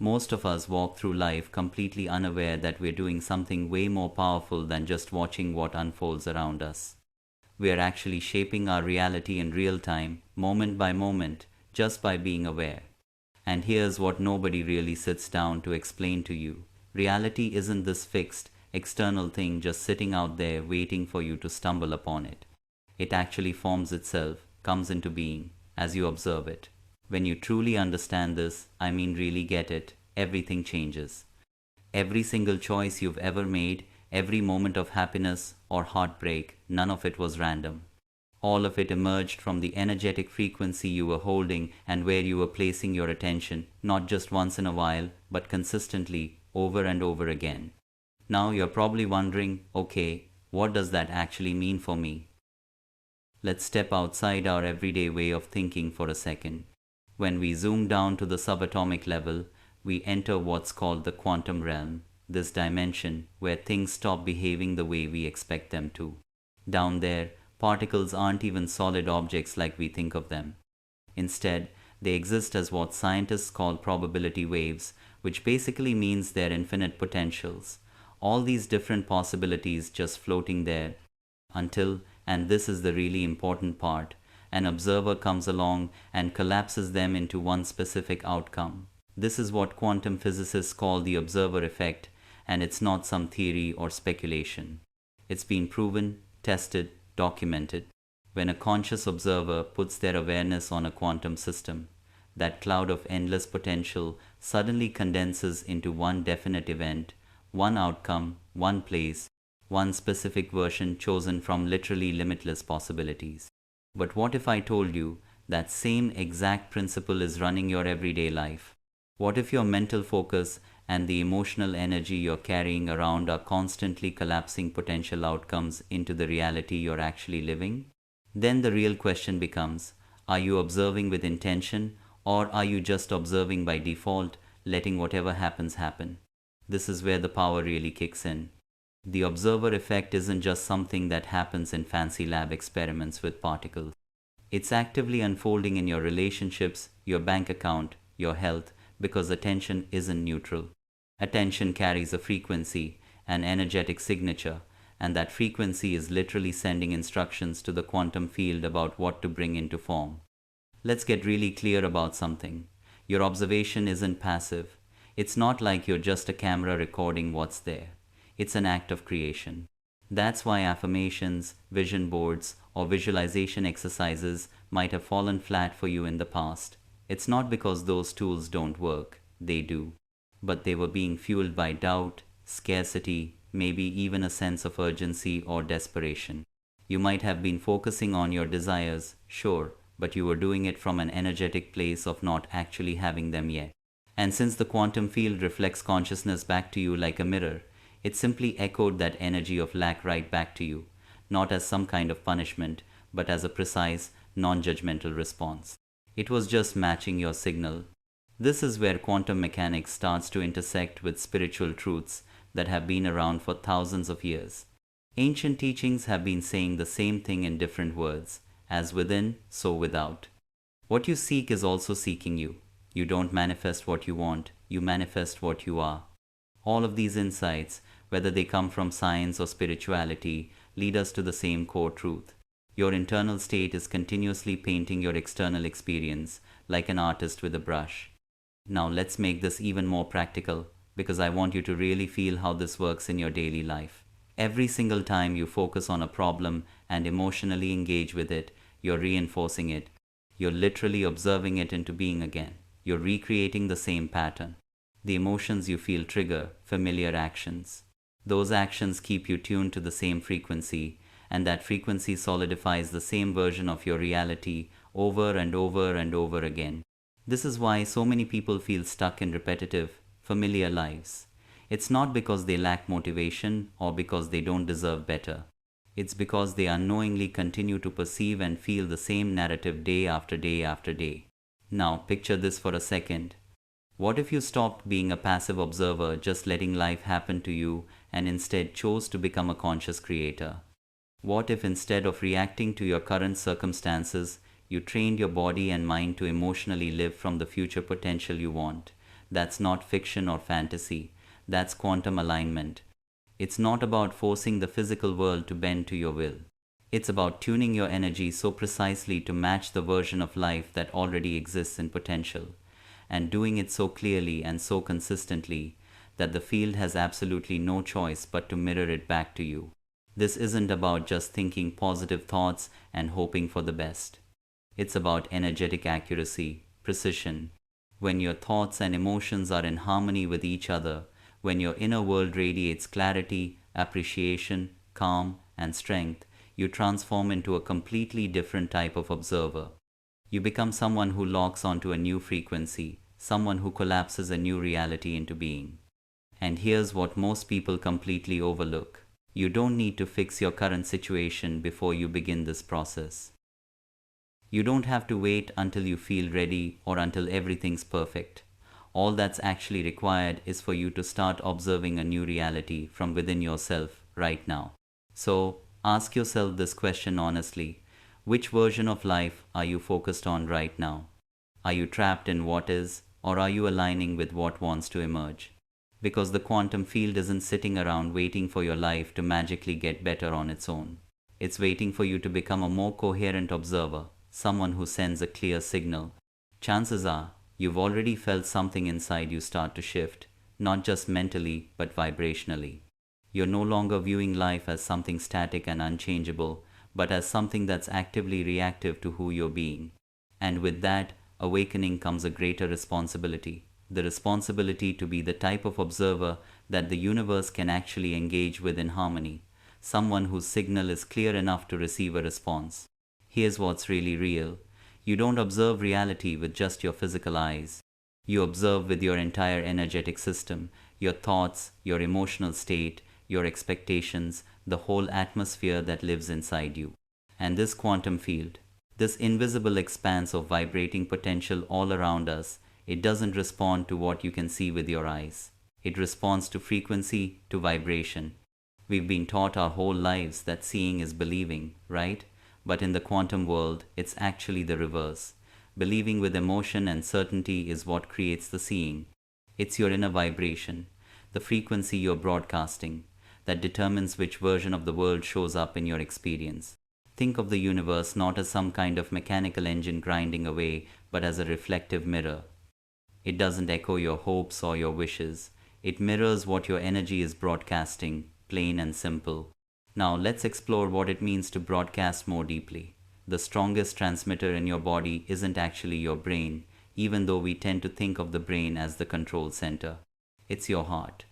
Most of us walk through life completely unaware that we're doing something way more powerful than just watching what unfolds around us. We are actually shaping our reality in real time, moment by moment, just by being aware. And here's what nobody really sits down to explain to you. Reality isn't this fixed, external thing just sitting out there waiting for you to stumble upon it. It actually forms itself, comes into being, as you observe it. When you truly understand this, I mean really get it, everything changes. Every single choice you've ever made, every moment of happiness or heartbreak, none of it was random. All of it emerged from the energetic frequency you were holding and where you were placing your attention, not just once in a while, but consistently, over and over again. Now you're probably wondering, okay, what does that actually mean for me? Let's step outside our everyday way of thinking for a second. When we zoom down to the subatomic level, we enter what's called the quantum realm, this dimension where things stop behaving the way we expect them to. Down there, particles aren't even solid objects like we think of them. Instead, they exist as what scientists call probability waves, which basically means they're infinite potentials. All these different possibilities just floating there until, and this is the really important part, an observer comes along and collapses them into one specific outcome. This is what quantum physicists call the observer effect, and it's not some theory or speculation. It's been proven, tested, documented. When a conscious observer puts their awareness on a quantum system, that cloud of endless potential suddenly condenses into one definite event, one outcome, one place, one specific version chosen from literally limitless possibilities. But what if I told you that same exact principle is running your everyday life? What if your mental focus and the emotional energy you're carrying around are constantly collapsing potential outcomes into the reality you're actually living? Then the real question becomes, are you observing with intention, or are you just observing by default, letting whatever happens happen? This is where the power really kicks in. The observer effect isn't just something that happens in fancy lab experiments with particles. It's actively unfolding in your relationships, your bank account, your health, because attention isn't neutral. Attention carries a frequency, an energetic signature, and that frequency is literally sending instructions to the quantum field about what to bring into form. Let's get really clear about something. Your observation isn't passive. It's not like you're just a camera recording what's there. It's an act of creation. That's why affirmations, vision boards, or visualization exercises might have fallen flat for you in the past. It's not because those tools don't work, they do. But they were being fueled by doubt, scarcity, maybe even a sense of urgency or desperation. You might have been focusing on your desires, sure, but you were doing it from an energetic place of not actually having them yet. And since the quantum field reflects consciousness back to you like a mirror, it simply echoed that energy of lack right back to you, not as some kind of punishment, but as a precise, non-judgmental response. It was just matching your signal. This is where quantum mechanics starts to intersect with spiritual truths that have been around for thousands of years. Ancient teachings have been saying the same thing in different words, as within, so without. What you seek is also seeking you. You don't manifest what you want, you manifest what you are. All of these insights, whether they come from science or spirituality, lead us to the same core truth. Your internal state is continuously painting your external experience, like an artist with a brush. Now let's make this even more practical, because I want you to really feel how this works in your daily life. Every single time you focus on a problem and emotionally engage with it, you're reinforcing it. You're literally observing it into being again. You're recreating the same pattern. The emotions you feel trigger familiar actions. Those actions keep you tuned to the same frequency, and that frequency solidifies the same version of your reality over and over and over again. This is why so many people feel stuck in repetitive, familiar lives. It's not because they lack motivation or because they don't deserve better. It's because they unknowingly continue to perceive and feel the same narrative day after day after day. Now, picture this for a second. What if you stopped being a passive observer, just letting life happen to you, and instead chose to become a conscious creator? What if instead of reacting to your current circumstances, you trained your body and mind to emotionally live from the future potential you want, That's not fiction or fantasy. That's quantum alignment. It's not about forcing the physical world to bend to your will. It's about tuning your energy so precisely to match the version of life that already exists in potential, and doing it so clearly and so consistently that the field has absolutely no choice but to mirror it back to you. This isn't about just thinking positive thoughts and hoping for the best. It's about energetic accuracy, precision. When your thoughts and emotions are in harmony with each other, when your inner world radiates clarity, appreciation, calm, and strength, you transform into a completely different type of observer. You become someone who locks onto a new frequency, someone who collapses a new reality into being. And here's what most people completely overlook. You don't need to fix your current situation before you begin this process. You don't have to wait until you feel ready or until everything's perfect. All that's actually required is for you to start observing a new reality from within yourself right now. So, ask yourself this question honestly. Which version of life are you focused on right now? Are you trapped in what is, or are you aligning with what wants to emerge? Because the quantum field isn't sitting around waiting for your life to magically get better on its own. It's waiting for you to become a more coherent observer, someone who sends a clear signal. Chances are, you've already felt something inside you start to shift, not just mentally, but vibrationally. You're no longer viewing life as something static and unchangeable, but as something that's actively reactive to who you're being. And with that awakening comes a greater responsibility. The responsibility to be the type of observer that the universe can actually engage with in harmony, someone whose signal is clear enough to receive a response. Here's what's really real. You don't observe reality with just your physical eyes. You observe with your entire energetic system, your thoughts, your emotional state, your expectations, the whole atmosphere that lives inside you. And this quantum field, this invisible expanse of vibrating potential all around us, it doesn't respond to what you can see with your eyes. It responds to frequency, to vibration. We've been taught our whole lives that seeing is believing, right? But in the quantum world, it's actually the reverse. Believing with emotion and certainty is what creates the seeing. It's your inner vibration, the frequency you're broadcasting, that determines which version of the world shows up in your experience. Think of the universe not as some kind of mechanical engine grinding away, but as a reflective mirror. It doesn't echo your hopes or your wishes. It mirrors what your energy is broadcasting, plain and simple. Now let's explore what it means to broadcast more deeply. The strongest transmitter in your body isn't actually your brain, even though we tend to think of the brain as the control center. It's your heart.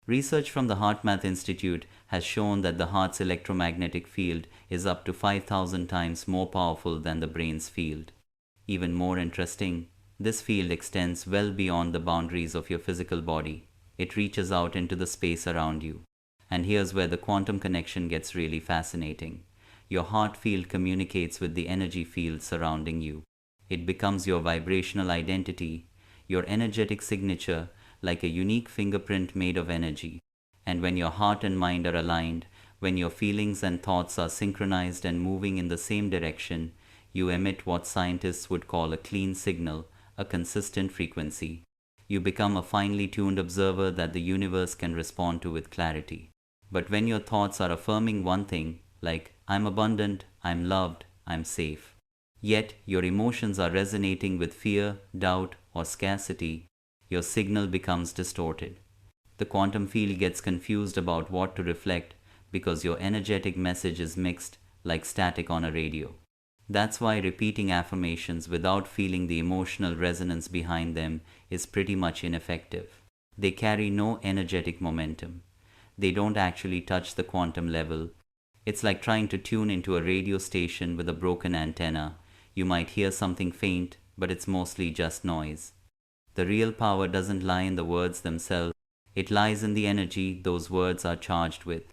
Research from the HeartMath Institute has shown that the heart's electromagnetic field is up to 5,000 times more powerful than the brain's field. Even more interesting, this field extends well beyond the boundaries of your physical body. It reaches out into the space around you. And here's where the quantum connection gets really fascinating. Your heart field communicates with the energy field surrounding you. It becomes your vibrational identity, your energetic signature, like a unique fingerprint made of energy. And when your heart and mind are aligned, when your feelings and thoughts are synchronized and moving in the same direction, you emit what scientists would call a clean signal, a consistent frequency. You become a finely tuned observer that the universe can respond to with clarity. But when your thoughts are affirming one thing, like, I'm abundant, I'm loved, I'm safe, yet your emotions are resonating with fear, doubt, or scarcity, your signal becomes distorted. The quantum field gets confused about what to reflect because your energetic message is mixed like static on a radio. That's why repeating affirmations without feeling the emotional resonance behind them is pretty much ineffective. They carry no energetic momentum. They don't actually touch the quantum level. It's like trying to tune into a radio station with a broken antenna. You might hear something faint, but it's mostly just noise. The real power doesn't lie in the words themselves. It lies in the energy those words are charged with.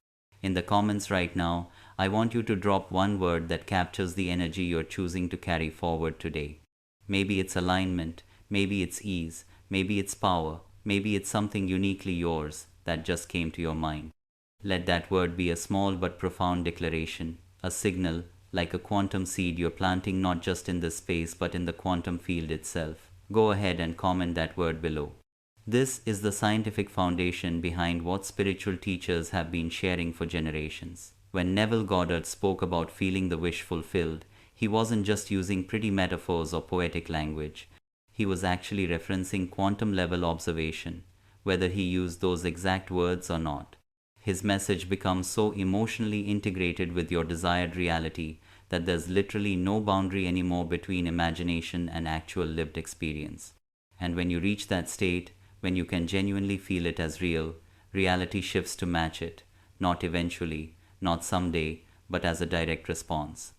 In the comments right now, I want you to drop one word that captures the energy you're choosing to carry forward today. Maybe it's alignment, maybe it's ease, maybe it's power, maybe it's something uniquely yours that just came to your mind. Let that word be a small but profound declaration, a signal, like a quantum seed you're planting not just in this space but in the quantum field itself. Go ahead and comment that word below. This is the scientific foundation behind what spiritual teachers have been sharing for generations. When Neville Goddard spoke about feeling the wish fulfilled, he wasn't just using pretty metaphors or poetic language. He was actually referencing quantum level observation, whether he used those exact words or not. His message becomes so emotionally integrated with your desired reality that there's literally no boundary anymore between imagination and actual lived experience. And when you reach that state, when you can genuinely feel it as real, reality shifts to match it, not eventually, not someday, but as a direct response.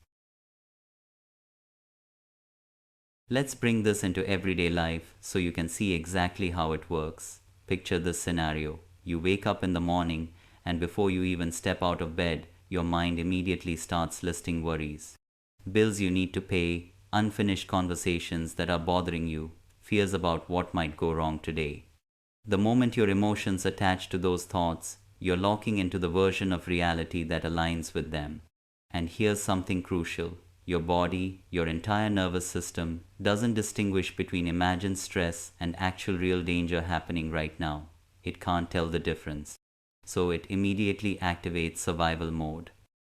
Let's bring this into everyday life so you can see exactly how it works. Picture this scenario. You wake up in the morning, and before you even step out of bed, your mind immediately starts listing worries. Bills you need to pay, unfinished conversations that are bothering you, fears about what might go wrong today. The moment your emotions attach to those thoughts, you're locking into the version of reality that aligns with them. And here's something crucial. Your body, your entire nervous system, doesn't distinguish between imagined stress and actual real danger happening right now. It can't tell the difference. So it immediately activates survival mode.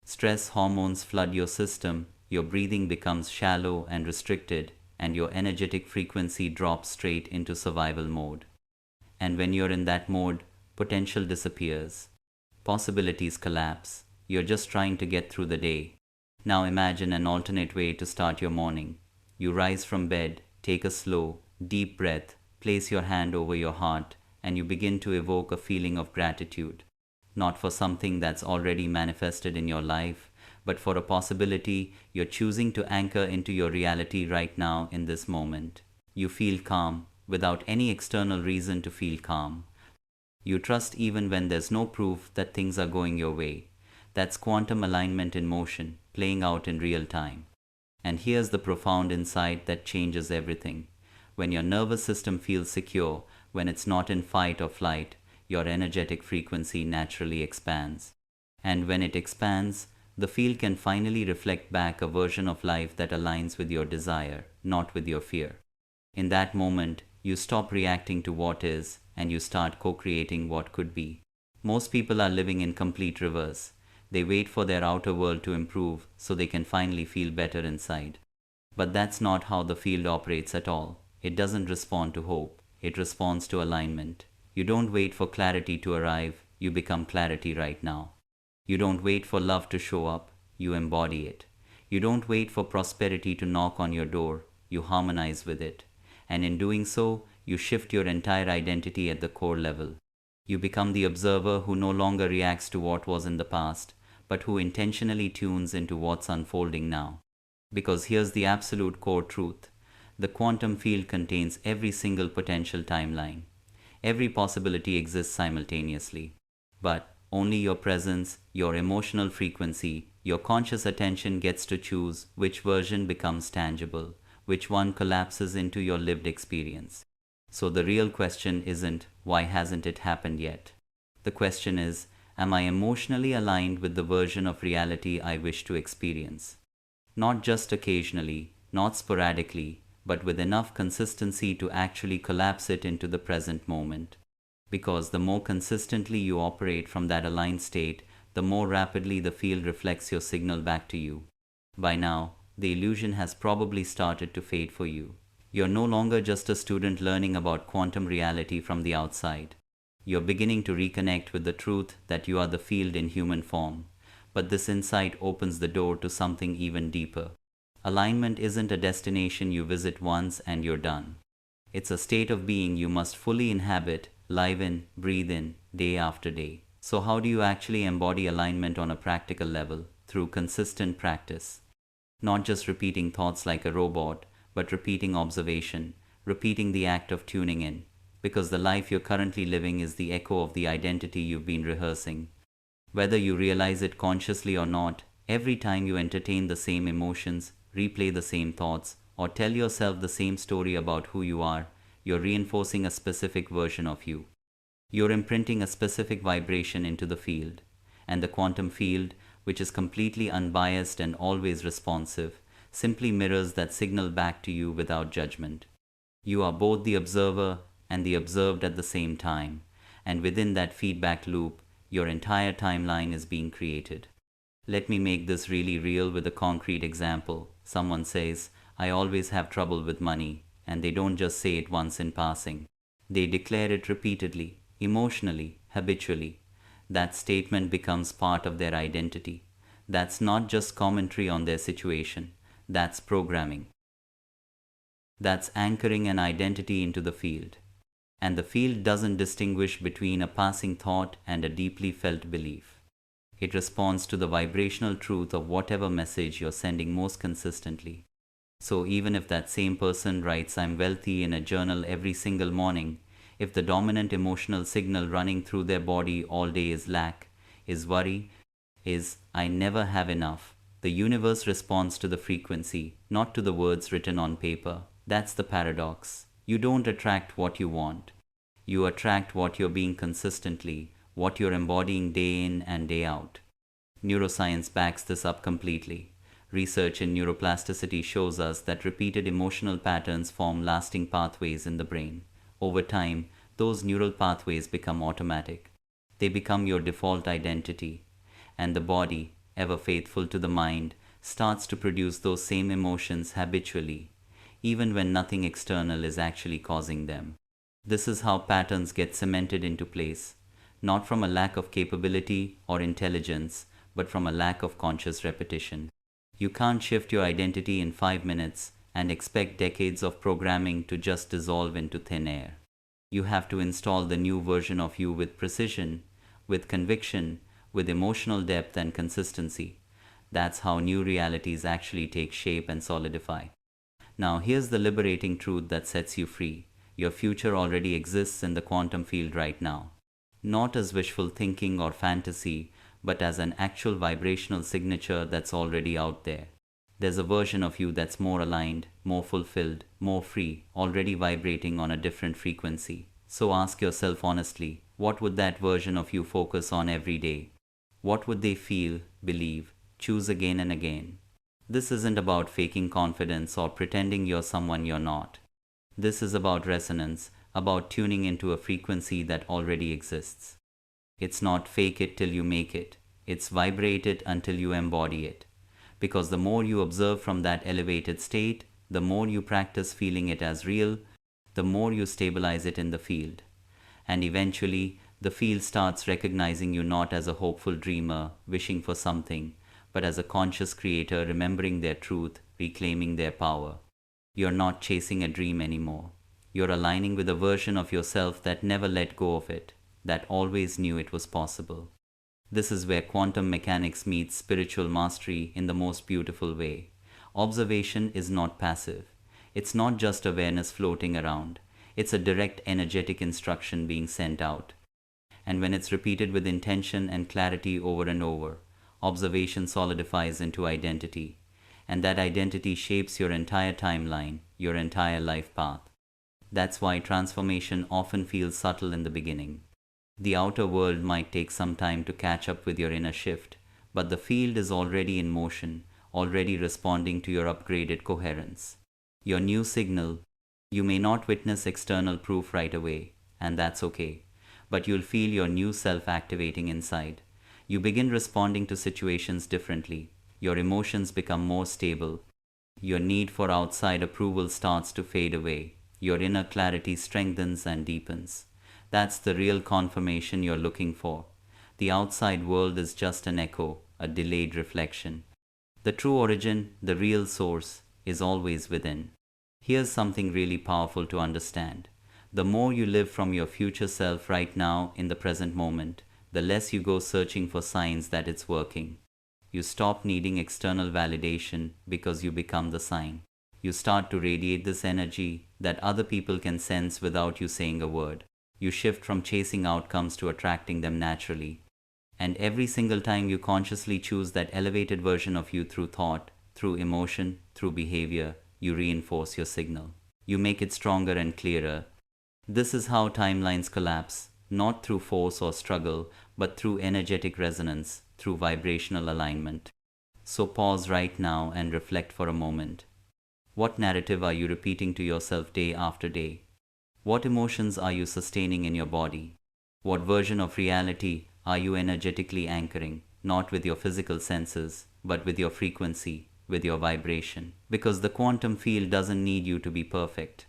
Stress hormones flood your system, your breathing becomes shallow and restricted, and your energetic frequency drops straight into survival mode. And when you're in that mode, potential disappears. Possibilities collapse. You're just trying to get through the day. Now imagine an alternate way to start your morning. You rise from bed, take a slow, deep breath, place your hand over your heart, and you begin to evoke a feeling of gratitude. Not for something that's already manifested in your life, but for a possibility you're choosing to anchor into your reality right now in this moment. You feel calm, without any external reason to feel calm. You trust even when there's no proof that things are going your way. That's quantum alignment in motion, playing out in real time. And here's the profound insight that changes everything. When your nervous system feels secure, when it's not in fight or flight, your energetic frequency naturally expands. And when it expands, the field can finally reflect back a version of life that aligns with your desire, not with your fear. In that moment, you stop reacting to what is, and you start co-creating what could be. Most people are living in complete reverse. They wait for their outer world to improve so they can finally feel better inside. But that's not how the field operates at all. It doesn't respond to hope. It responds to alignment. You don't wait for clarity to arrive. You become clarity right now. You don't wait for love to show up. You embody it. You don't wait for prosperity to knock on your door. You harmonize with it. And in doing so, you shift your entire identity at the core level. You become the observer who no longer reacts to what was in the past, but who intentionally tunes into what's unfolding now. Because here's the absolute core truth. The quantum field contains every single potential timeline. Every possibility exists simultaneously. But only your presence, your emotional frequency, your conscious attention gets to choose which version becomes tangible, which one collapses into your lived experience. So the real question isn't, why hasn't it happened yet? The question is, am I emotionally aligned with the version of reality I wish to experience? Not just occasionally, not sporadically, but with enough consistency to actually collapse it into the present moment. Because the more consistently you operate from that aligned state, the more rapidly the field reflects your signal back to you. By now, the illusion has probably started to fade for you. You're no longer just a student learning about quantum reality from the outside. You're beginning to reconnect with the truth that you are the field in human form. But this insight opens the door to something even deeper. Alignment isn't a destination you visit once and you're done. It's a state of being you must fully inhabit, live in, breathe in, day after day. So how do you actually embody alignment on a practical level? Through consistent practice. Not just repeating thoughts like a robot, but repeating observation, repeating the act of tuning in. Because the life you're currently living is the echo of the identity you've been rehearsing. Whether you realize it consciously or not, every time you entertain the same emotions, replay the same thoughts, or tell yourself the same story about who you are, you're reinforcing a specific version of you. You're imprinting a specific vibration into the field. And the quantum field, which is completely unbiased and always responsive, simply mirrors that signal back to you without judgment. You are both the observer and the observed at the same time. And within that feedback loop, your entire timeline is being created. Let me make this really real with a concrete example. Someone says, I always have trouble with money, and they don't just say it once in passing. They declare it repeatedly, emotionally, habitually. That statement becomes part of their identity. That's not just commentary on their situation, that's programming. That's anchoring an identity into the field. And the field doesn't distinguish between a passing thought and a deeply felt belief. It responds to the vibrational truth of whatever message you're sending most consistently. So even if that same person writes I'm wealthy in a journal every single morning, if the dominant emotional signal running through their body all day is lack, is worry, is I never have enough, the universe responds to the frequency, not to the words written on paper. That's the paradox. You don't attract what you want. You attract what you're being consistently, what you're embodying day in and day out. Neuroscience backs this up completely. Research in neuroplasticity shows us that repeated emotional patterns form lasting pathways in the brain. Over time, those neural pathways become automatic. They become your default identity. And the body, ever faithful to the mind, starts to produce those same emotions habitually, even when nothing external is actually causing them. This is how patterns get cemented into place, not from a lack of capability or intelligence, but from a lack of conscious repetition. You can't shift your identity in 5 minutes and expect decades of programming to just dissolve into thin air. You have to install the new version of you with precision, with conviction, with emotional depth and consistency. That's how new realities actually take shape and solidify. Now here's the liberating truth that sets you free. Your future already exists in the quantum field right now. Not as wishful thinking or fantasy, but as an actual vibrational signature that's already out there. There's a version of you that's more aligned, more fulfilled, more free, already vibrating on a different frequency. So ask yourself honestly, what would that version of you focus on every day? What would they feel, believe, choose again and again? This isn't about faking confidence or pretending you're someone you're not. This is about resonance, about tuning into a frequency that already exists. It's not fake it till you make it. It's vibrate it until you embody it. Because the more you observe from that elevated state, the more you practice feeling it as real, the more you stabilize it in the field. And eventually, the field starts recognizing you not as a hopeful dreamer wishing for something, but as a conscious creator remembering their truth, reclaiming their power. You're not chasing a dream anymore. You're aligning with a version of yourself that never let go of it, that always knew it was possible. This is where quantum mechanics meets spiritual mastery in the most beautiful way. Observation is not passive. It's not just awareness floating around. It's a direct energetic instruction being sent out. And when it's repeated with intention and clarity over and over, observation solidifies into identity. And that identity shapes your entire timeline, your entire life path. That's why transformation often feels subtle in the beginning. The outer world might take some time to catch up with your inner shift, but the field is already in motion, already responding to your upgraded coherence. Your new signal, you may not witness external proof right away, and that's okay, but you'll feel your new self activating inside. You begin responding to situations differently. Your emotions become more stable. Your need for outside approval starts to fade away. Your inner clarity strengthens and deepens. That's the real confirmation you're looking for. The outside world is just an echo, a delayed reflection. The true origin, the real source, is always within. Here's something really powerful to understand. The more you live from your future self right now in the present moment, the less you go searching for signs that it's working. You stop needing external validation because you become the sign. You start to radiate this energy that other people can sense without you saying a word. You shift from chasing outcomes to attracting them naturally. And every single time you consciously choose that elevated version of you through thought, through emotion, through behavior, you reinforce your signal. You make it stronger and clearer. This is how timelines collapse, not through force or struggle, but through energetic resonance, through vibrational alignment. So pause right now and reflect for a moment. What narrative are you repeating to yourself day after day? What emotions are you sustaining in your body? What version of reality are you energetically anchoring, not with your physical senses, but with your frequency, with your vibration? Because the quantum field doesn't need you to be perfect.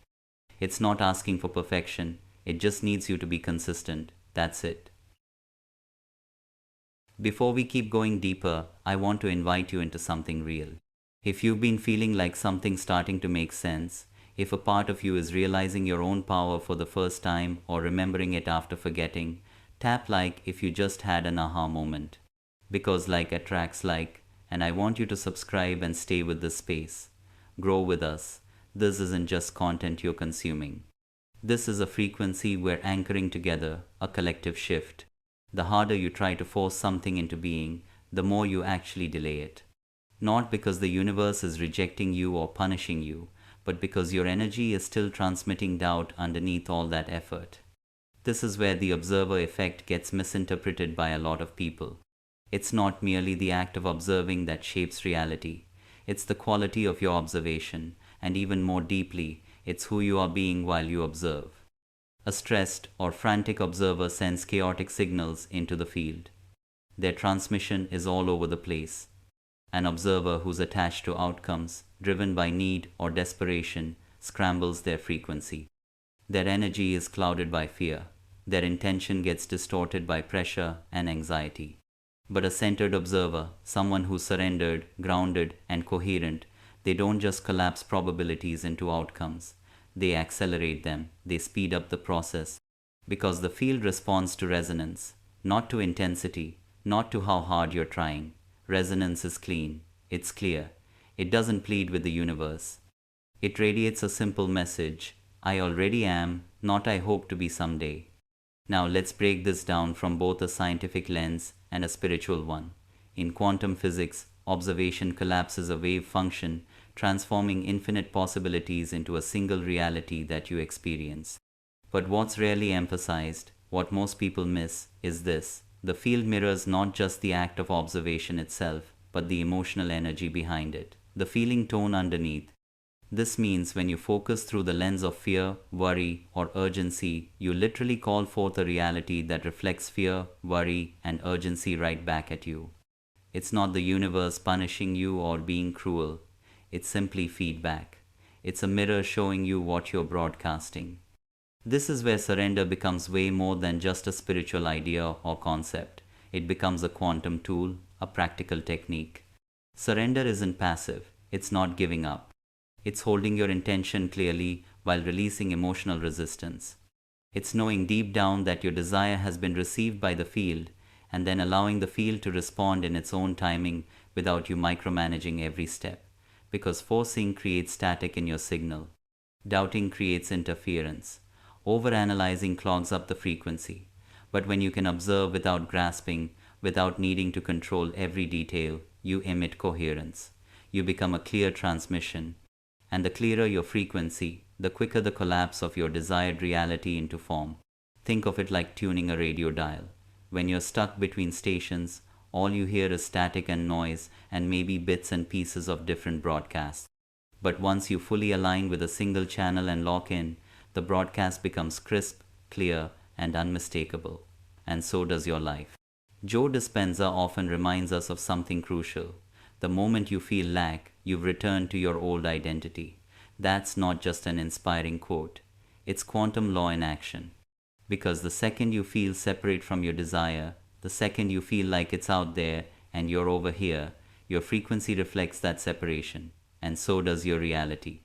It's not asking for perfection, it just needs you to be consistent. That's it. Before we keep going deeper, I want to invite you into something real. If you've been feeling like something's starting to make sense, if a part of you is realizing your own power for the first time or remembering it after forgetting, tap like if you just had an aha moment. Because like attracts like, and I want you to subscribe and stay with this space. Grow with us. This isn't just content you're consuming. This is a frequency we're anchoring together, a collective shift. The harder you try to force something into being, the more you actually delay it. Not because the universe is rejecting you or punishing you, but because your energy is still transmitting doubt underneath all that effort. This is where the observer effect gets misinterpreted by a lot of people. It's not merely the act of observing that shapes reality. It's the quality of your observation, and even more deeply, it's who you are being while you observe. A stressed or frantic observer sends chaotic signals into the field. Their transmission is all over the place. An observer who's attached to outcomes, driven by need or desperation, scrambles their frequency. Their energy is clouded by fear. Their intention gets distorted by pressure and anxiety. But a centered observer, someone who's surrendered, grounded, and coherent, they don't just collapse probabilities into outcomes. They accelerate them, they speed up the process. Because the field responds to resonance, not to intensity, not to how hard you're trying. Resonance is clean, it's clear. It doesn't plead with the universe. It radiates a simple message: I already am, not I hope to be someday. Now let's break this down from both a scientific lens and a spiritual one. In quantum physics, observation collapses a wave function, transforming infinite possibilities into a single reality that you experience. But what's rarely emphasized, what most people miss, is this: the field mirrors not just the act of observation itself, but the emotional energy behind it, the feeling tone underneath. This means when you focus through the lens of fear, worry, or urgency, you literally call forth a reality that reflects fear, worry, and urgency right back at you. It's not the universe punishing you or being cruel. It's simply feedback. It's a mirror showing you what you're broadcasting. This is where surrender becomes way more than just a spiritual idea or concept. It becomes a quantum tool, a practical technique. Surrender isn't passive. It's not giving up. It's holding your intention clearly while releasing emotional resistance. It's knowing deep down that your desire has been received by the field, and then allowing the field to respond in its own timing without you micromanaging every step. Because forcing creates static in your signal. Doubting creates interference. Overanalyzing clogs up the frequency. But when you can observe without grasping, without needing to control every detail, you emit coherence. You become a clear transmission. And the clearer your frequency, the quicker the collapse of your desired reality into form. Think of it like tuning a radio dial. When you're stuck between stations, all you hear is static and noise and maybe bits and pieces of different broadcasts. But once you fully align with a single channel and lock in, the broadcast becomes crisp, clear, and unmistakable. And so does your life. Joe Dispenza often reminds us of something crucial. The moment you feel lack, you've returned to your old identity. That's not just an inspiring quote. It's quantum law in action. Because the second you feel separate from your desire, the second you feel like it's out there and you're over here, your frequency reflects that separation, and so does your reality.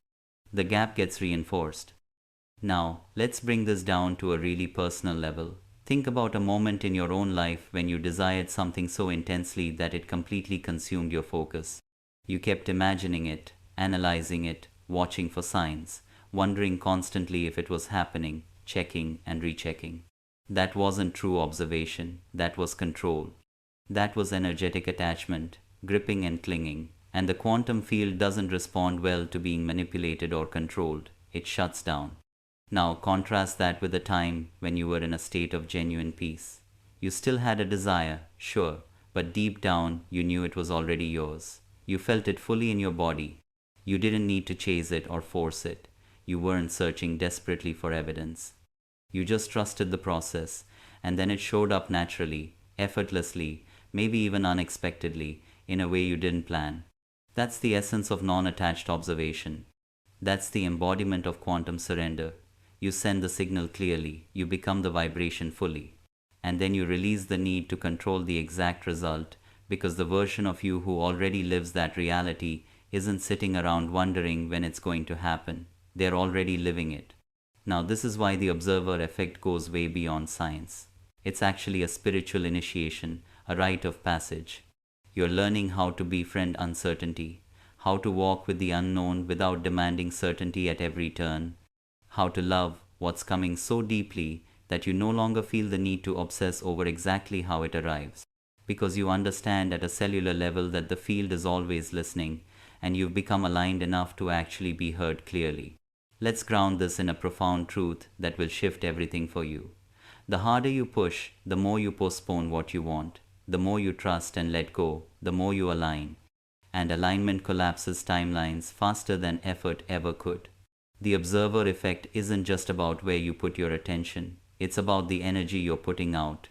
The gap gets reinforced. Now, let's bring this down to a really personal level. Think about a moment in your own life when you desired something so intensely that it completely consumed your focus. You kept imagining it, analyzing it, watching for signs, wondering constantly if it was happening, checking and rechecking. That wasn't true observation, that was control. That was energetic attachment, gripping and clinging. And the quantum field doesn't respond well to being manipulated or controlled. It shuts down. Now contrast that with a time when you were in a state of genuine peace. You still had a desire, sure, but deep down you knew it was already yours. You felt it fully in your body. You didn't need to chase it or force it. You weren't searching desperately for evidence. You just trusted the process, and then it showed up naturally, effortlessly, maybe even unexpectedly, in a way you didn't plan. That's the essence of non attached observation. That's the embodiment of quantum surrender. You send the signal clearly, you become the vibration fully, and then you release the need to control the exact result because the version of you who already lives that reality isn't sitting around wondering when it's going to happen. They're already living it. Now, this is why the observer effect goes way beyond science. It's actually a spiritual initiation, a rite of passage. You're learning how to befriend uncertainty, how to walk with the unknown without demanding certainty at every turn, how to love what's coming so deeply that you no longer feel the need to obsess over exactly how it arrives, because you understand at a cellular level that the field is always listening, and you've become aligned enough to actually be heard clearly. Let's ground this in a profound truth that will shift everything for you. The harder you push, the more you postpone what you want. The more you trust and let go, the more you align. And alignment collapses timelines faster than effort ever could. The observer effect isn't just about where you put your attention, it's about the energy you're putting out.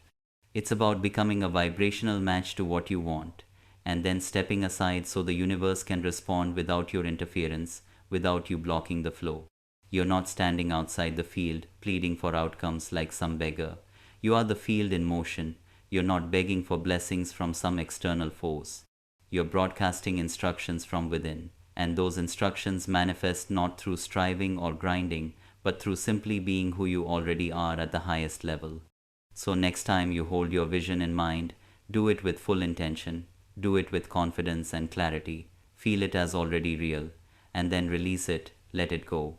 It's about becoming a vibrational match to what you want, and then stepping aside so the universe can respond without your interference, without you blocking the flow. You're not standing outside the field, pleading for outcomes like some beggar. You are the field in motion. You're not begging for blessings from some external force. You're broadcasting instructions from within, and those instructions manifest not through striving or grinding, but through simply being who you already are at the highest level. So next time you hold your vision in mind, do it with full intention, do it with confidence and clarity, feel it as already real, and then release it, let it go.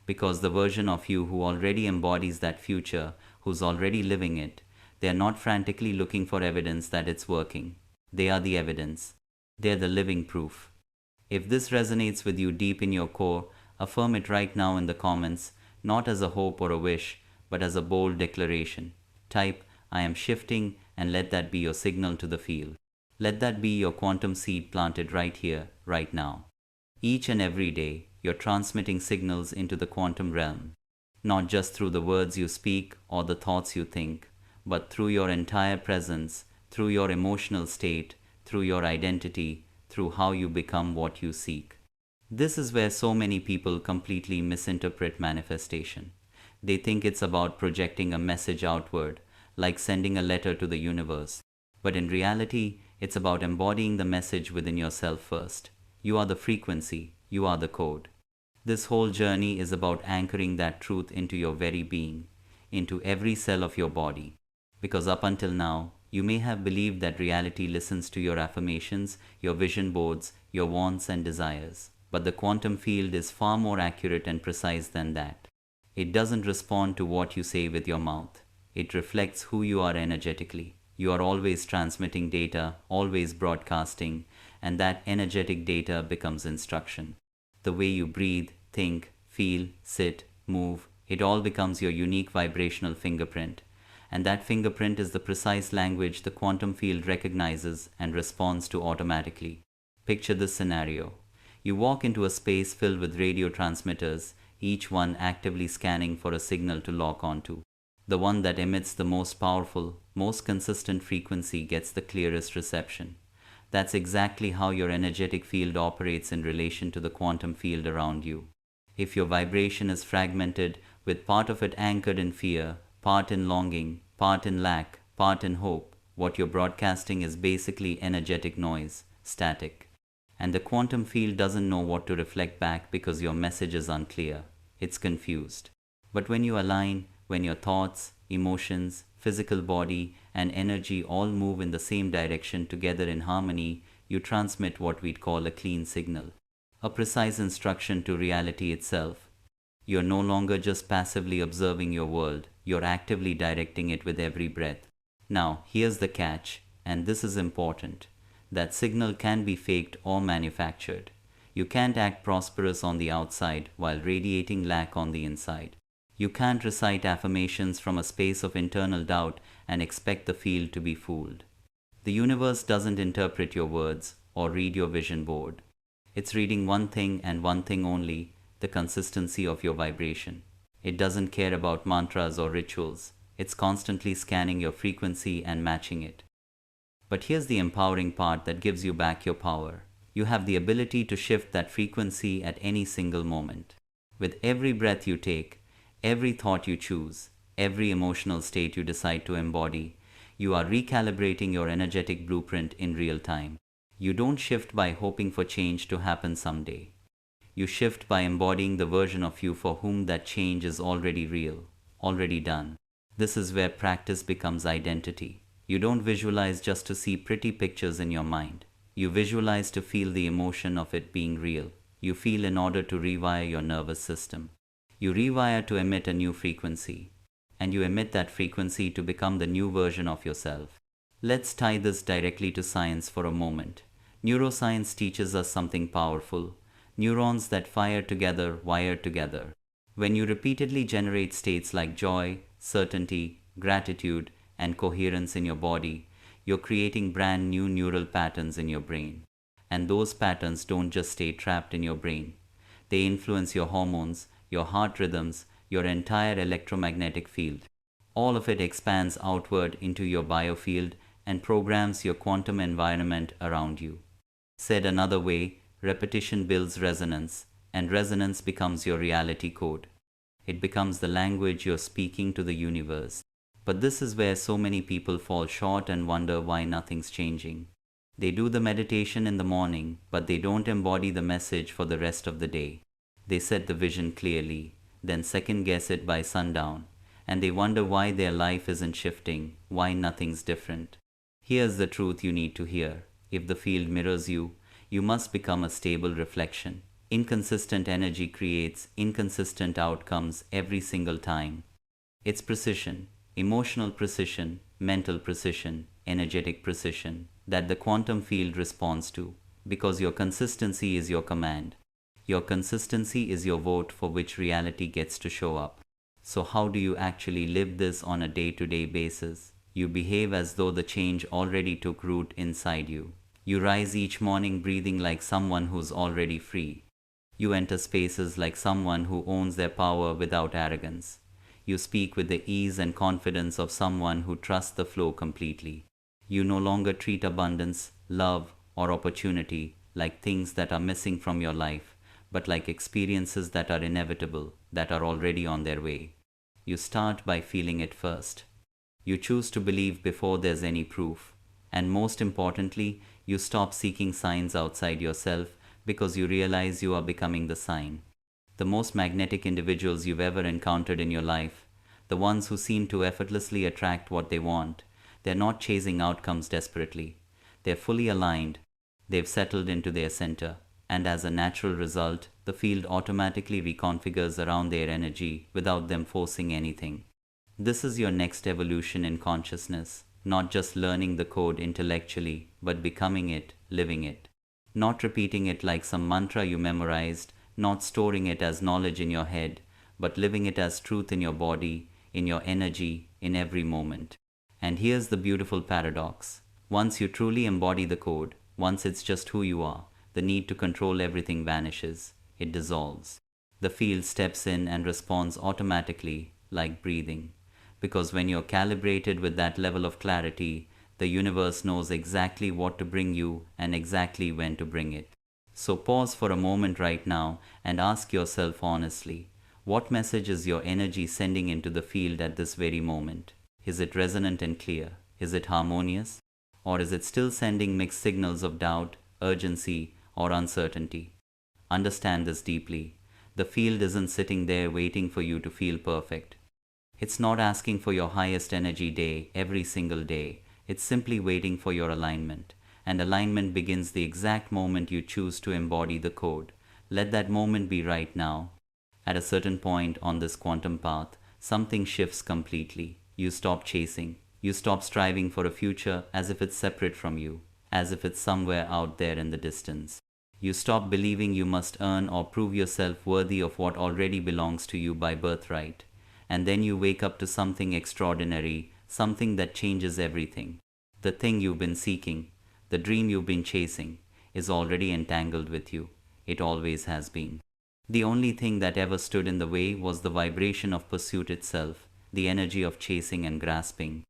Because the version of you who already embodies that future, who's already living it, they are not frantically looking for evidence that it's working. They are the evidence. They're the living proof. If this resonates with you deep in your core, affirm it right now in the comments, not as a hope or a wish, but as a bold declaration. Type, I am shifting, and let that be your signal to the field. Let that be your quantum seed planted right here, right now. Each and every day, you're transmitting signals into the quantum realm, not just through the words you speak or the thoughts you think, but through your entire presence, through your emotional state, through your identity, through how you become what you seek. This is where so many people completely misinterpret manifestation. They think it's about projecting a message outward, like sending a letter to the universe. But in reality, it's about embodying the message within yourself first. You are the frequency, you are the code. This whole journey is about anchoring that truth into your very being, into every cell of your body. Because up until now, you may have believed that reality listens to your affirmations, your vision boards, your wants and desires. But the quantum field is far more accurate and precise than that. It doesn't respond to what you say with your mouth. It reflects who you are energetically. You are always transmitting data, always broadcasting, and that energetic data becomes instruction. The way you breathe, think, feel, sit, move, it all becomes your unique vibrational fingerprint. And that fingerprint is the precise language the quantum field recognizes and responds to automatically. Picture this scenario. You walk into a space filled with radio transmitters, each one actively scanning for a signal to lock onto. The one that emits the most powerful, most consistent frequency gets the clearest reception. That's exactly how your energetic field operates in relation to the quantum field around you. If your vibration is fragmented, with part of it anchored in fear, part in longing, part in lack, part in hope, what you're broadcasting is basically energetic noise, static. And the quantum field doesn't know what to reflect back because your message is unclear. It's confused. But when you align, when your thoughts, emotions, physical body, and energy all move in the same direction together in harmony, you transmit what we'd call a clean signal, a precise instruction to reality itself. You're no longer just passively observing your world, you're actively directing it with every breath. Now, here's the catch, and this is important. That signal can be faked or manufactured. You can't act prosperous on the outside while radiating lack on the inside. You can't recite affirmations from a space of internal doubt and expect the field to be fooled. The universe doesn't interpret your words or read your vision board. It's reading one thing and one thing only, the consistency of your vibration. It doesn't care about mantras or rituals. It's constantly scanning your frequency and matching it. But here's the empowering part that gives you back your power. You have the ability to shift that frequency at any single moment. With every breath you take, every thought you choose, every emotional state you decide to embody, you are recalibrating your energetic blueprint in real time. You don't shift by hoping for change to happen someday. You shift by embodying the version of you for whom that change is already real, already done. This is where practice becomes identity. You don't visualize just to see pretty pictures in your mind. You visualize to feel the emotion of it being real. You feel in order to rewire your nervous system. You rewire to emit a new frequency. And you emit that frequency to become the new version of yourself. Let's tie this directly to science for a moment. Neuroscience teaches us something powerful. Neurons that fire together wire together. When you repeatedly generate states like joy, certainty, gratitude, and coherence in your body, you're creating brand new neural patterns in your brain. And those patterns don't just stay trapped in your brain. They influence your hormones, your heart rhythms, your entire electromagnetic field. All of it expands outward into your biofield and programs your quantum environment around you. Said another way, repetition builds resonance, and resonance becomes your reality code. It becomes the language you're speaking to the universe. But this is where so many people fall short and wonder why nothing's changing. They do the meditation in the morning, but they don't embody the message for the rest of the day. They set the vision clearly, then second guess it by sundown, and they wonder why their life isn't shifting, why nothing's different. Here's the truth you need to hear. If the field mirrors you, you must become a stable reflection. Inconsistent energy creates inconsistent outcomes every single time. It's precision. Emotional precision, mental precision, energetic precision that the quantum field responds to, because your consistency is your command. Your consistency is your vote for which reality gets to show up. So how do you actually live this on a day-to-day basis? You behave as though the change already took root inside you. You rise each morning breathing like someone who's already free. You enter spaces like someone who owns their power without arrogance. You speak with the ease and confidence of someone who trusts the flow completely. You no longer treat abundance, love, or opportunity like things that are missing from your life, but like experiences that are inevitable, that are already on their way. You start by feeling it first. You choose to believe before there's any proof. And most importantly, you stop seeking signs outside yourself because you realize you are becoming the sign. The most magnetic individuals you've ever encountered in your life, the ones who seem to effortlessly attract what they want, they're not chasing outcomes desperately. They're fully aligned. They've settled into their center. And as a natural result, the field automatically reconfigures around their energy without them forcing anything. This is your next evolution in consciousness, not just learning the code intellectually, but becoming it, living it. Not repeating it like some mantra you memorized, not storing it as knowledge in your head, but living it as truth in your body, in your energy, in every moment. And here's the beautiful paradox. Once you truly embody the code, once it's just who you are, the need to control everything vanishes. It dissolves. The field steps in and responds automatically, like breathing. Because when you're calibrated with that level of clarity, the universe knows exactly what to bring you and exactly when to bring it. So pause for a moment right now and ask yourself honestly, what message is your energy sending into the field at this very moment? Is it resonant and clear? Is it harmonious? Or is it still sending mixed signals of doubt, urgency, or uncertainty? Understand this deeply. The field isn't sitting there waiting for you to feel perfect. It's not asking for your highest energy day every single day. It's simply waiting for your alignment. And alignment begins the exact moment you choose to embody the code. Let that moment be right now. At a certain point on this quantum path, something shifts completely. You stop chasing. You stop striving for a future as if it's separate from you, as if it's somewhere out there in the distance. You stop believing you must earn or prove yourself worthy of what already belongs to you by birthright. And then you wake up to something extraordinary, something that changes everything. The thing you've been seeking, the dream you've been chasing, is already entangled with you. It always has been. The only thing that ever stood in the way was the vibration of pursuit itself, the energy of chasing and grasping.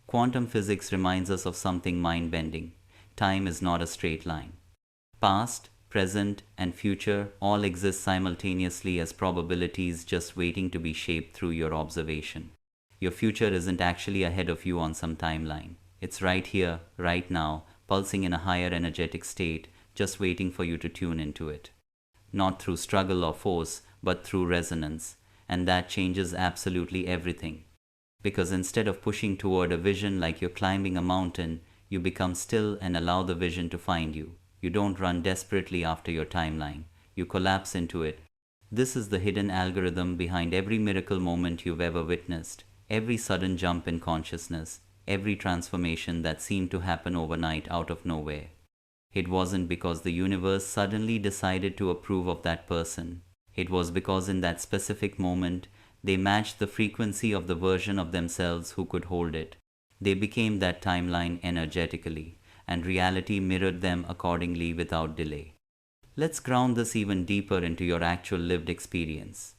Quantum physics reminds us of something mind-bending. Time is not a straight line. Past, present, and future all exist simultaneously as probabilities just waiting to be shaped through your observation. Your future isn't actually ahead of you on some timeline. It's right here, right now, pulsing in a higher energetic state, just waiting for you to tune into it. Not through struggle or force, but through resonance. And that changes absolutely everything. Because instead of pushing toward a vision like you're climbing a mountain, you become still and allow the vision to find you. You don't run desperately after your timeline. You collapse into it. This is the hidden algorithm behind every miracle moment you've ever witnessed, every sudden jump in consciousness, every transformation that seemed to happen overnight out of nowhere. It wasn't because the universe suddenly decided to approve of that person. It was because in that specific moment, they matched the frequency of the version of themselves who could hold it. They became that timeline energetically, and reality mirrored them accordingly without delay. Let's ground this even deeper into your actual lived experience.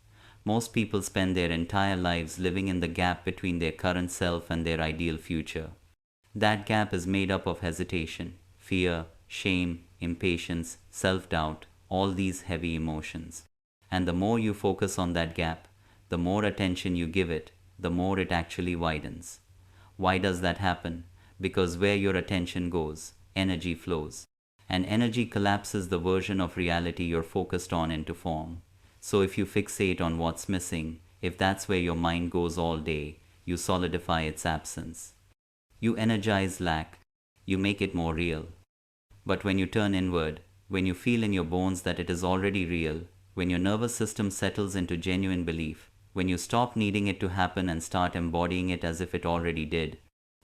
Most people spend their entire lives living in the gap between their current self and their ideal future. That gap is made up of hesitation, fear, shame, impatience, self-doubt, all these heavy emotions. And the more you focus on that gap, the more attention you give it, the more it actually widens. Why does that happen? Because where your attention goes, energy flows. And energy collapses the version of reality you're focused on into form. So if you fixate on what's missing, if that's where your mind goes all day, you solidify its absence. You energize lack. You make it more real. But when you turn inward, when you feel in your bones that it is already real, when your nervous system settles into genuine belief, when you stop needing it to happen and start embodying it as if it already did,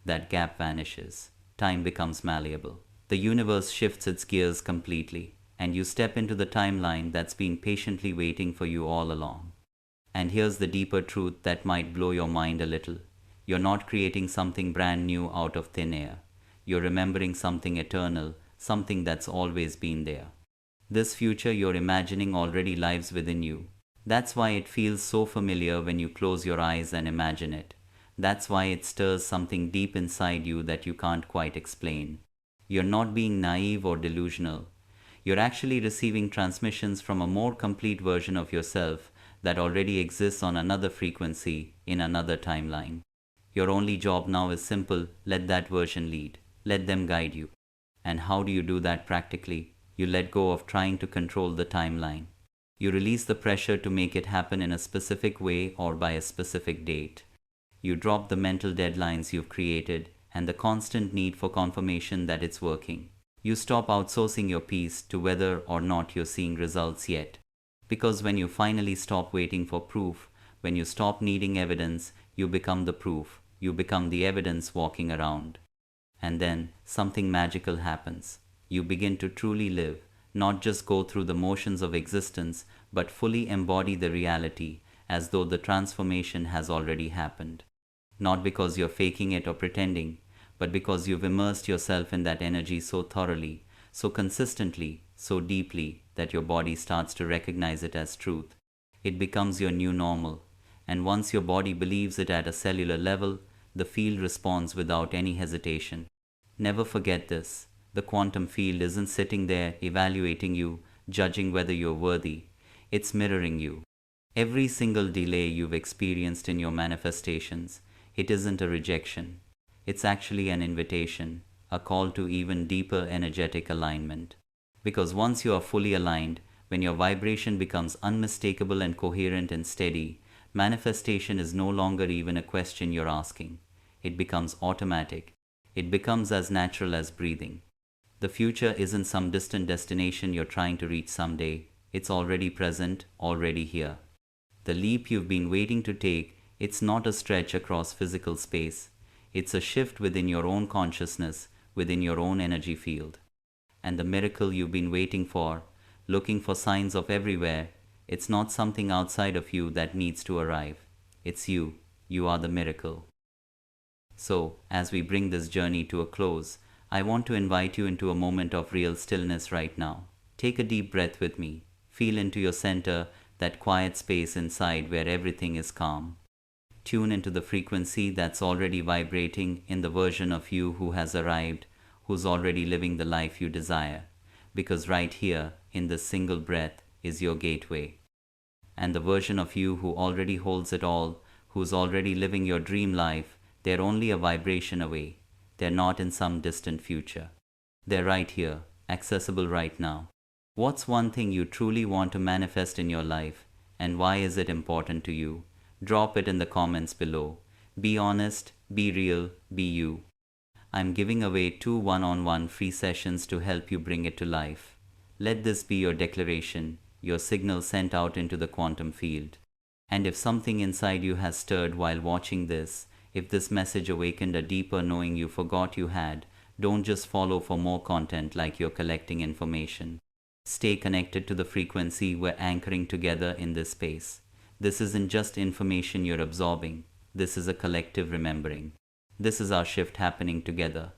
that gap vanishes. Time becomes malleable. The universe shifts its gears completely, and you step into the timeline that's been patiently waiting for you all along. And here's the deeper truth that might blow your mind a little. You're not creating something brand new out of thin air. You're remembering something eternal, something that's always been there. This future you're imagining already lives within you. That's why it feels so familiar when you close your eyes and imagine it. That's why it stirs something deep inside you that you can't quite explain. You're not being naive or delusional. You're actually receiving transmissions from a more complete version of yourself that already exists on another frequency in another timeline. Your only job now is simple: let that version lead. Let them guide you. And how do you do that practically? You let go of trying to control the timeline. You release the pressure to make it happen in a specific way or by a specific date. You drop the mental deadlines you've created and the constant need for confirmation that it's working. You stop outsourcing your peace to whether or not you're seeing results yet. Because when you finally stop waiting for proof, when you stop needing evidence, you become the proof. You become the evidence walking around. And then something magical happens. You begin to truly live, not just go through the motions of existence, but fully embody the reality as though the transformation has already happened. Not because you're faking it or pretending, but because you've immersed yourself in that energy so thoroughly, so consistently, so deeply that your body starts to recognize it as truth. It becomes your new normal, and once your body believes it at a cellular level, the field responds without any hesitation. Never forget this. The quantum field isn't sitting there evaluating you, judging whether you're worthy. It's mirroring you. Every single delay you've experienced in your manifestations, it isn't a rejection. It's actually an invitation, a call to even deeper energetic alignment. Because once you are fully aligned, when your vibration becomes unmistakable and coherent and steady, manifestation is no longer even a question you're asking. It becomes automatic. It becomes as natural as breathing. The future isn't some distant destination you're trying to reach someday. It's already present, already here. The leap you've been waiting to take, it's not a stretch across physical space. It's a shift within your own consciousness, within your own energy field. And the miracle you've been waiting for, looking for signs of everywhere, it's not something outside of you that needs to arrive. It's you. You are the miracle. So, as we bring this journey to a close, I want to invite you into a moment of real stillness right now. Take a deep breath with me. Feel into your center, that quiet space inside where everything is calm. Tune into the frequency that's already vibrating in the version of you who has arrived, who's already living the life you desire. Because right here, in this single breath, is your gateway. And the version of you who already holds it all, who's already living your dream life, they're only a vibration away. They're not in some distant future. They're right here, accessible right now. What's one thing you truly want to manifest in your life, and why is it important to you? Drop it in the comments below. Be honest, be real, be you. I'm giving away 2 one-on-one free sessions to help you bring it to life. Let this be your declaration, your signal sent out into the quantum field. And if something inside you has stirred while watching this, if this message awakened a deeper knowing you forgot you had, don't just follow for more content like you're collecting information. Stay connected to the frequency we're anchoring together in this space. This isn't just information you're absorbing. This is a collective remembering. This is our shift happening together,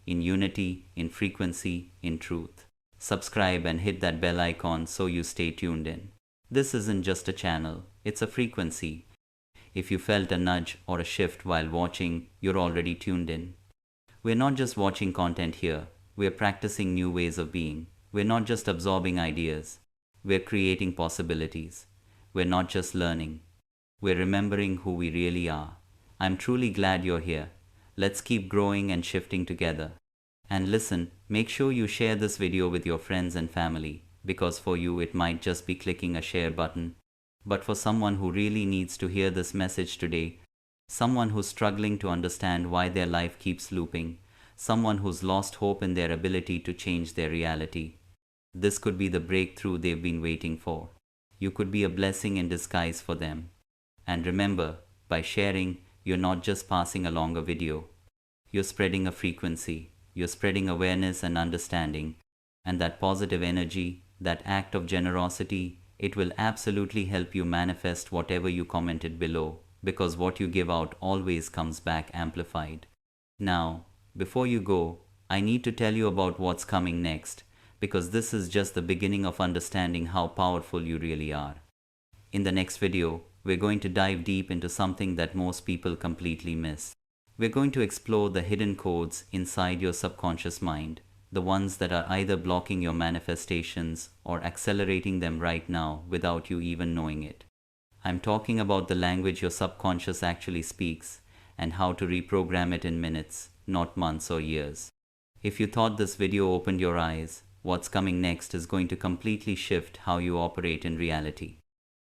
in unity, in frequency, in truth. Subscribe and hit that bell icon so you stay tuned in. This isn't just a channel, it's a frequency. If you felt a nudge or a shift while watching, you're already tuned in. We're not just watching content here, we're practicing new ways of being. We're not just absorbing ideas, we're creating possibilities. We're not just learning, we're remembering who we really are. I'm truly glad you're here. Let's keep growing and shifting together. And listen, make sure you share this video with your friends and family, because for you it might just be clicking a share button. But for someone who really needs to hear this message today, someone who's struggling to understand why their life keeps looping, someone who's lost hope in their ability to change their reality, this could be the breakthrough they've been waiting for. You could be a blessing in disguise for them. And remember, by sharing, you're not just passing along a video. You're spreading a frequency. You're spreading awareness and understanding. And that positive energy, that act of generosity, it will absolutely help you manifest whatever you commented below, because what you give out always comes back amplified. Now, before you go, I need to tell you about what's coming next, because this is just the beginning of understanding how powerful you really are. In the next video, we're going to dive deep into something that most people completely miss. We're going to explore the hidden codes inside your subconscious mind, the ones that are either blocking your manifestations or accelerating them right now without you even knowing it. I'm talking about the language your subconscious actually speaks and how to reprogram it in minutes, not months or years. If you thought this video opened your eyes, what's coming next is going to completely shift how you operate in reality.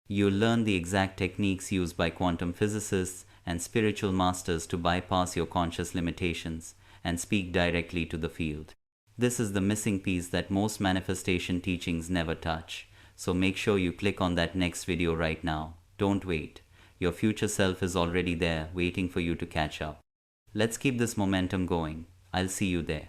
You'll learn the exact techniques used by quantum physicists and spiritual masters to bypass your conscious limitations and speak directly to the field. This is the missing piece that most manifestation teachings never touch. So make sure you click on that next video right now. Don't wait. Your future self is already there, waiting for you to catch up. Let's keep this momentum going. I'll see you there.